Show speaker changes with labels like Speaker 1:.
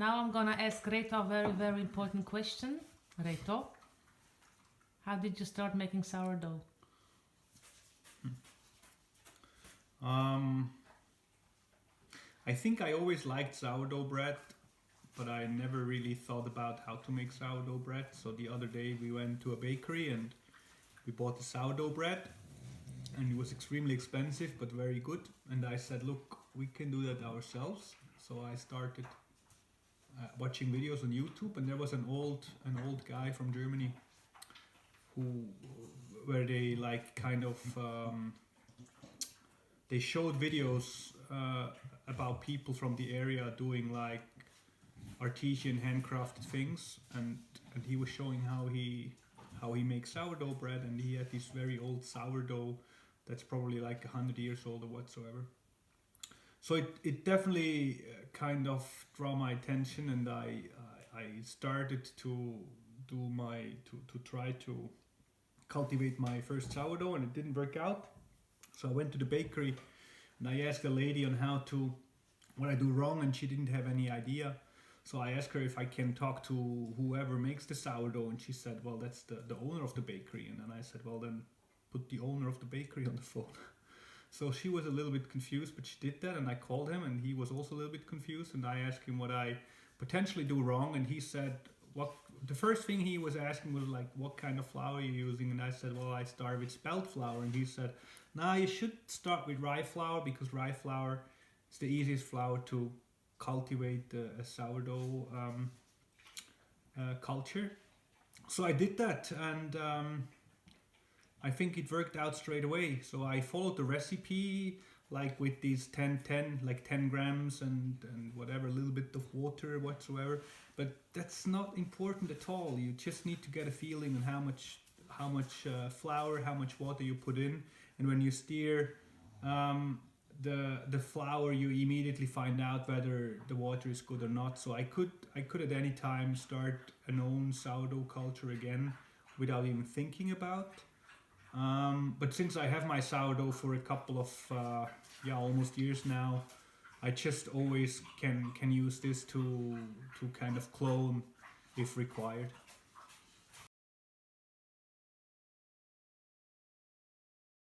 Speaker 1: Now I'm gonna ask Reto a very, very important question. Reto, how did you start making sourdough?
Speaker 2: Um, I think I always liked sourdough bread, but I never really thought about how to make sourdough bread. So the other day we went to a bakery and we bought the sourdough bread, and it was extremely expensive but very good. And I said, look, we can do that ourselves. So I started watching videos on YouTube, and there was an old guy from Germany who where they like kind of they showed videos about people from the area doing like artisan handcrafted things, and he was showing how he makes sourdough bread, and he had this very old sourdough that's probably like 100 years old or whatsoever. So it definitely kind of draw my attention, and I started to to try to cultivate my first sourdough, and it didn't work out. So I went to the bakery and I asked the lady on how to what I do wrong, and she didn't have any idea. So I asked her if I can talk to whoever makes the sourdough, and she said, "Well, that's the owner of the bakery." And then I said, "Well, then put the owner of the bakery on the phone." So she was a little bit confused, but she did that, and I called him, and he was also a little bit confused. And I asked him what I potentially do wrong, and he said, "What?" The first thing he was asking was like, "What kind of flour are you using?" And I said, "Well, I start with spelt flour." And he said, "Nah, you should start with rye flour because rye flour is the easiest flour to cultivate a sourdough culture." So I did that, and I think it worked out straight away. So I followed the recipe, like with these 10, like 10 grams and whatever, a little bit of water whatsoever. But that's not important at all. You just need to get a feeling on how much flour, how much water you put in, and when you stir the flour, you immediately find out whether the water is good or not. So I could at any time start an own sourdough culture again without even thinking about. But since I have my sourdough for a couple of almost years now, I just always can use this to kind of clone if required.